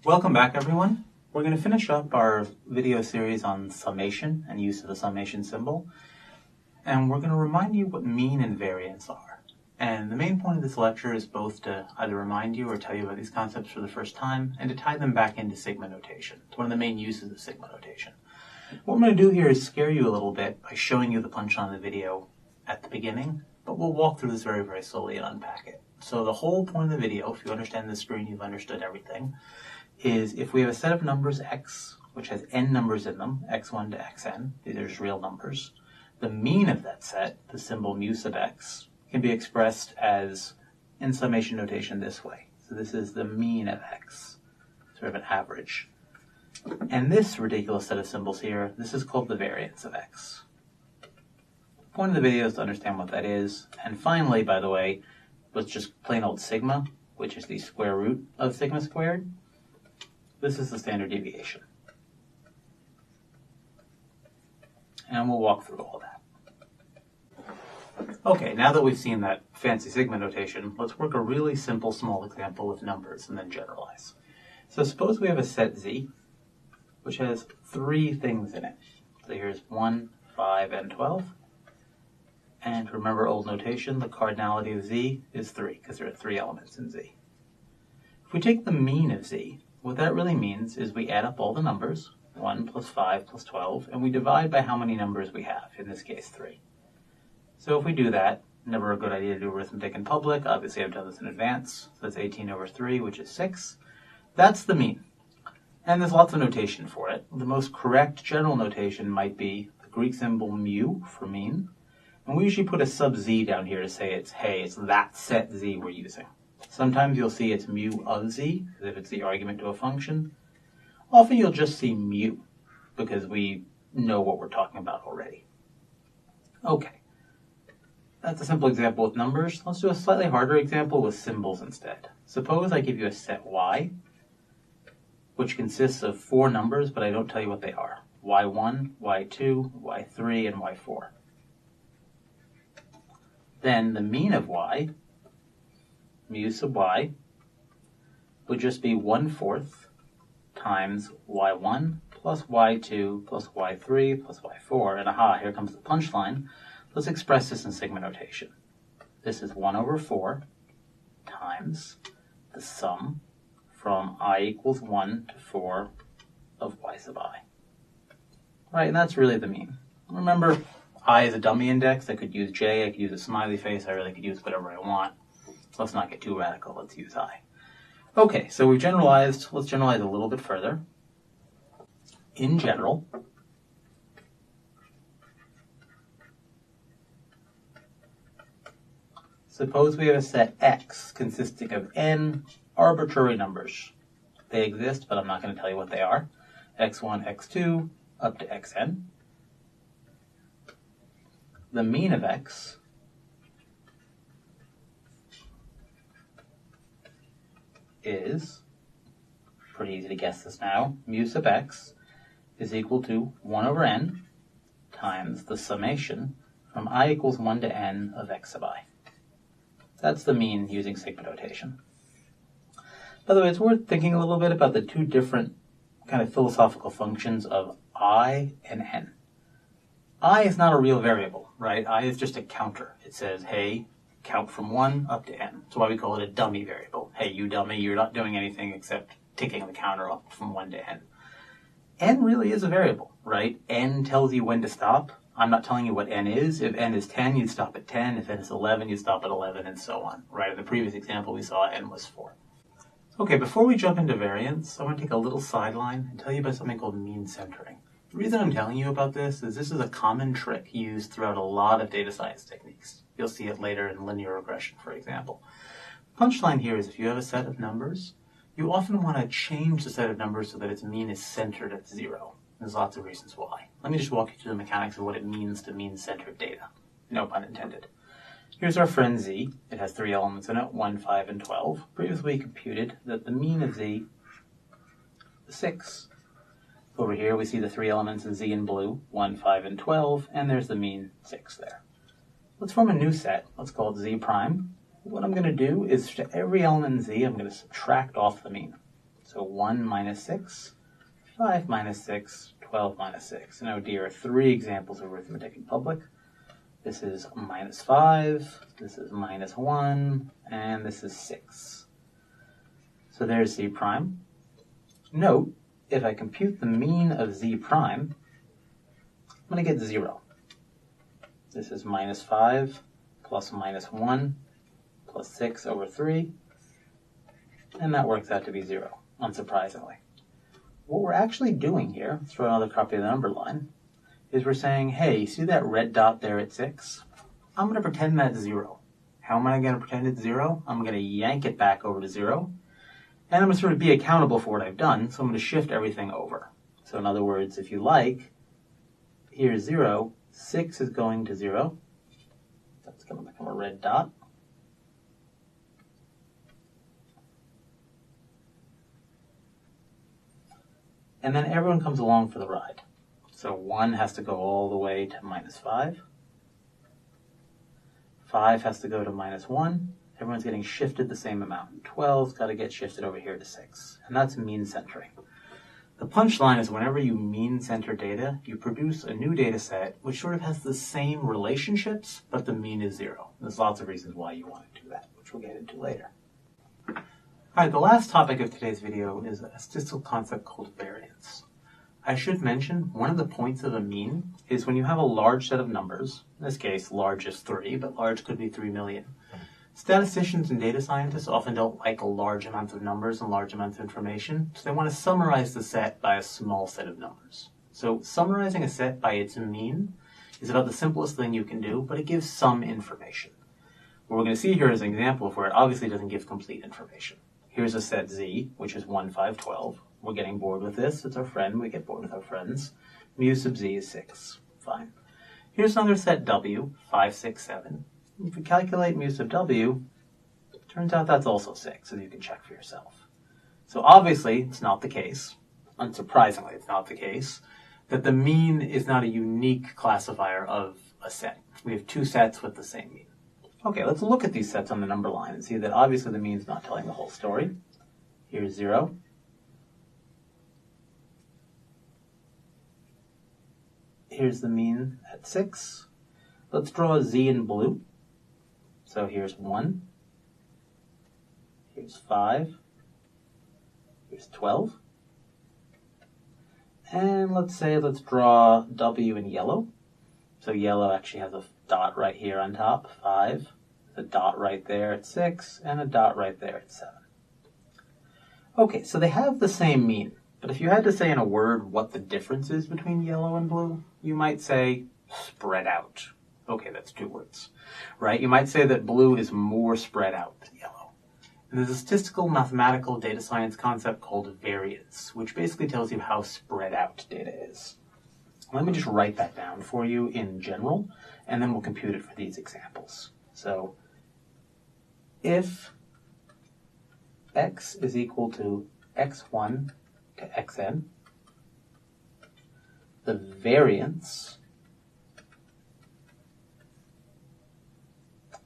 Welcome back, everyone. We're going to finish up our video series on summation and use of the summation symbol. And we're going to remind you what mean and variance are. And the main point of this lecture is both to either remind you or tell you about these concepts for the first time and to tie them back into sigma notation. It's one of the main uses of sigma notation. What I'm going to do here is scare you a little bit by showing you the punchline of the video at the beginning, but we'll walk through this very, very slowly and unpack it. So the whole point of the video, if you understand the screen, you've understood everything, is if we have a set of numbers x, which has n numbers in them, x1 to xn, these are just real numbers, the mean of that set, the symbol mu sub x, can be expressed as, in summation notation, this way. So this is the mean of x, sort of an average. And this ridiculous set of symbols here, this is called the variance of x. The point of the video is to understand what that is. And finally, by the way, was just plain old sigma, which is the square root of sigma squared. This is the standard deviation. And we'll walk through all that. Okay, now that we've seen that fancy sigma notation, let's work a really simple small example with numbers and then generalize. So suppose we have a set Z, which has three things in it. So here's 1, 5, and 12. And remember old notation, the cardinality of Z is 3, because there are 3 elements in Z. If we take the mean of Z, what that really means is we add up all the numbers, 1 plus 5 plus 12, and we divide by how many numbers we have, in this case 3. So if we do that, never a good idea to do arithmetic in public, obviously I've done this in advance, so that's 18 over 3, which is 6. That's the mean. And there's lots of notation for it. The most correct general notation might be the Greek symbol mu for mean, and we usually put a sub z down here to say it's, hey, it's that set Z we're using. Sometimes you'll see it's mu of z, as if it's the argument to a function. Often you'll just see mu, because we know what we're talking about already. Okay, that's a simple example with numbers. Let's do a slightly harder example with symbols instead. Suppose I give you a set y, which consists of 4 numbers, but I don't tell you what they are. y1, y2, y3, and y4. Then the mean of y, mu sub y, would just be 1/4 times y1 plus y2 plus y3 plus y4. And aha, here comes the punchline. Let's express this in sigma notation. This is 1/4 times the sum from I equals 1 to 4 of y sub I. Right, and that's really the mean. Remember, I is a dummy index. I could use j, I could use a smiley face, I really could use whatever I want. So let's not get too radical, let's use I. Okay, so we've generalized, let's generalize a little bit further. In general, suppose we have a set x consisting of n arbitrary numbers. They exist, but I'm not going to tell you what they are. x1, x2, up to xn. The mean of x is, pretty easy to guess this now, mu sub x is equal to 1 over n times the summation from I equals 1 to n of x sub I. That's the mean using sigma notation. By the way, it's worth thinking a little bit about the two different kind of philosophical functions of I and n. I is not a real variable, right? I is just a counter. It says, hey, count from 1 up to n. That's why we call it a dummy variable. Hey, you dummy, you're not doing anything except ticking the counter up from 1 to n. N really is a variable, right? N tells you when to stop. I'm not telling you what n is. If n is 10, you'd stop at 10. If n is 11, you'd stop at 11, and so on, right? In the previous example, we saw n was 4. Okay, before we jump into variance, I want to take a little sideline and tell you about something called mean centering. The reason I'm telling you about this is a common trick used throughout a lot of data science techniques. You'll see it later in linear regression, for example. Punchline here is if you have a set of numbers, you often want to change the set of numbers so that its mean is centered at 0. There's lots of reasons why. Let me just walk you through the mechanics of what it means to mean-centered data. No pun intended. Here's our friend Z. It has 3 elements in it, 1, 5, and 12. Previously computed that the mean of Z is 6. Over here we see the 3 elements in Z in blue, 1, 5, and 12, and there's the mean 6 there. Let's form a new set. Let's call it Z prime. What I'm going to do is to every element in Z, I'm going to subtract off the mean. So 1 minus 6, 5 minus 6, 12 minus 6. And oh dear, 3 examples of arithmetic in public. This is minus 5, this is minus 1, and this is 6. So there's z prime. Note, if I compute the mean of z prime, I'm going to get 0. This is minus 5 plus minus 1 plus 6 over 3, and that works out to be 0, unsurprisingly. What we're actually doing here, let's throw another copy of the number line, is we're saying, hey, you see that red dot there at 6? I'm going to pretend that's 0. How am I going to pretend it's 0? I'm going to yank it back over to 0, and I'm going to sort of be accountable for what I've done, so I'm going to shift everything over. So in other words, if you like, here's 0, 6 is going to 0. That's going to become a red dot. And then everyone comes along for the ride. So 1 has to go all the way to minus 5. 5 has to go to minus 1. Everyone's getting shifted the same amount. 12's got to get shifted over here to 6. And that's mean centering. The punchline is whenever you mean center data, you produce a new data set which sort of has the same relationships, but the mean is 0. There's lots of reasons why you want to do that, which we'll get into later. Alright, the last topic of today's video is a statistical concept called variance. I should mention, one of the points of a mean is when you have a large set of numbers, in this case large is 3, but large could be 3 million. Statisticians and data scientists often don't like large amounts of numbers and large amounts of information, so they want to summarize the set by a small set of numbers. So summarizing a set by its mean is about the simplest thing you can do, but it gives some information. What we're going to see here is an example of where it obviously doesn't give complete information. Here's a set Z, which is 1, 5, 12. We're getting bored with this. It's our friend. We get bored with our friends. Mu sub Z is 6. Fine. Here's another set W, 5, 6, 7. If we calculate mu sub W, it turns out that's also 6, as you can check for yourself. So obviously, it's not the case, unsurprisingly it's not the case, that the mean is not a unique classifier of a set. We have 2 sets with the same mean. Okay, let's look at these sets on the number line and see that obviously the mean's not telling the whole story. Here's 0. Here's the mean at 6. Let's draw a Z in blue. So here's 1. Here's 5. Here's 12. And let's draw W in yellow. So yellow actually has a dot right here on top, 5. A dot right there at 6, and a dot right there at 7. Okay, so they have the same mean, but if you had to say in a word what the difference is between yellow and blue, you might say spread out. Okay, that's 2 words, right? You might say that blue is more spread out than yellow. And there's a statistical mathematical data science concept called variance, which basically tells you how spread out data is. Let me just write that down for you in general, and then we'll compute it for these examples. So if x is equal to x1 to xn, the variance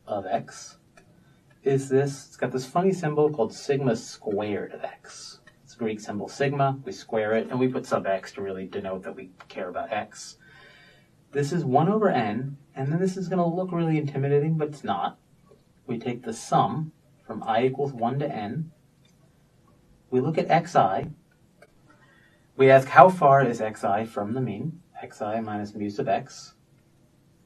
of x is this. It's got this funny symbol called sigma squared of x. It's a Greek symbol sigma. We square it, and we put sub x to really denote that we care about x. This is 1 over n, and then this is going to look really intimidating, but it's not. We take the sum from I equals 1 to n. We look at xi. We ask how far is xi from the mean, xi minus mu sub x.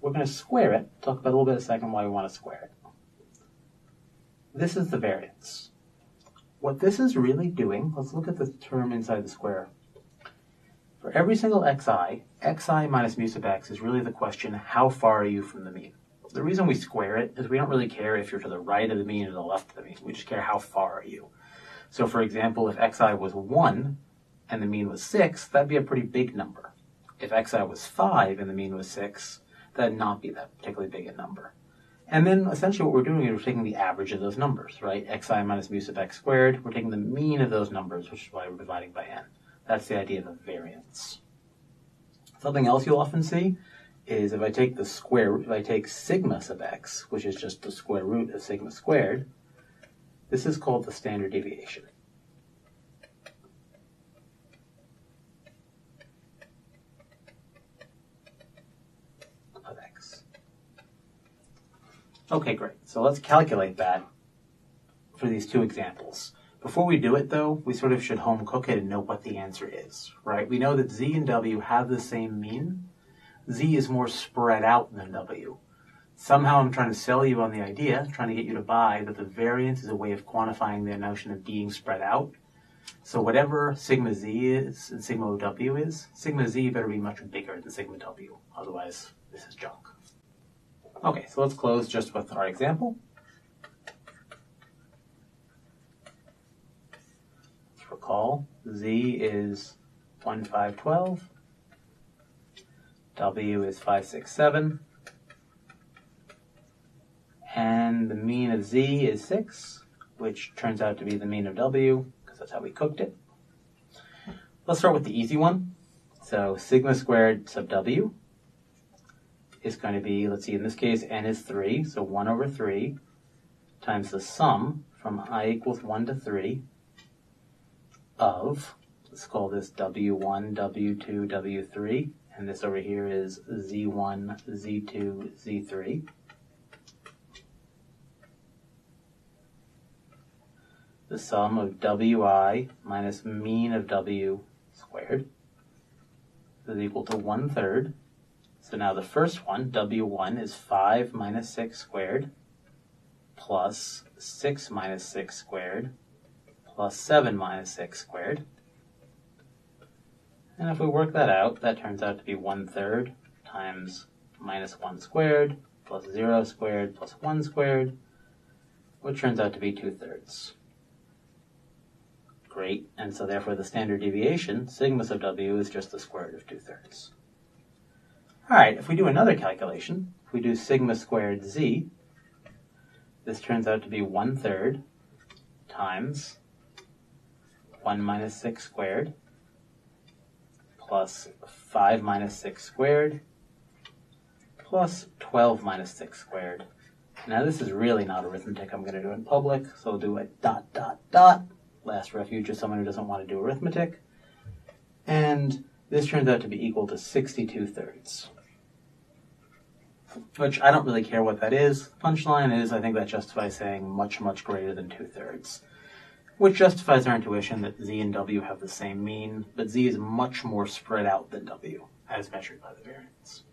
We're going to square it. Talk about a little bit in a second why we want to square it. This is the variance. What this is really doing, let's look at the term inside the square. For every single xi minus mu sub x is really the question, how far are you from the mean? The reason we square it is we don't really care if you're to the right of the mean or the left of the mean. We just care how far are you. So for example, if xi was 1 and the mean was 6, that'd be a pretty big number. If xi was 5 and the mean was 6, that'd not be that particularly big a number. And then essentially what we're doing is we're taking the average of those numbers, right? Xi minus mu sub x squared, we're taking the mean of those numbers, which is why we're dividing by n. That's the idea of a variance. Something else you'll often see is if I take sigma sub x, which is just the square root of sigma squared, this is called the standard deviation. Okay, great. So let's calculate that for these two examples. Before we do it, though, we sort of should home cook it and know what the answer is, right? We know that z and w have the same mean. Z is more spread out than w. Somehow I'm trying to sell you on the idea, trying to get you to buy that the variance is a way of quantifying the notion of being spread out. So whatever sigma z is and sigma w is, sigma z better be much bigger than sigma w. Otherwise, this is junk. Okay, so let's close just with our example. Let's recall z is 1, 5, 12. W is 5, 6, 7. And the mean of z is 6, which turns out to be the mean of w, because that's how we cooked it. Let's start with the easy one. So sigma squared sub w is going to be, let's see, in this case, n is 3, so 1 over 3 times the sum from I equals 1 to 3 of, let's call this w1, w2, w3, and this over here is z1, z2, z3. The sum of wi minus mean of w squared is equal to 1/3. So now the first one, w1, is 5 minus 6 squared plus 6 minus 6 squared plus 7 minus 6 squared. And if we work that out, that turns out to be 1/3 times minus 1 squared plus 0 squared plus 1 squared, which turns out to be 2/3. Great, and so therefore the standard deviation, sigma sub w, is just the square root of 2/3. All right, if we do another calculation, if we do sigma squared z, this turns out to be 1/3 times 1 minus 6 squared plus 5 minus 6 squared plus 12 minus 6 squared. Now this is really not arithmetic I'm going to do in public, so I'll do a ... Last refuge is someone who doesn't want to do arithmetic. And this turns out to be equal to 62/3. Which I don't really care what that is. Punchline is I think that justifies saying much, much greater than 2/3. Which justifies our intuition that z and w have the same mean, but z is much more spread out than w, as measured by the variance.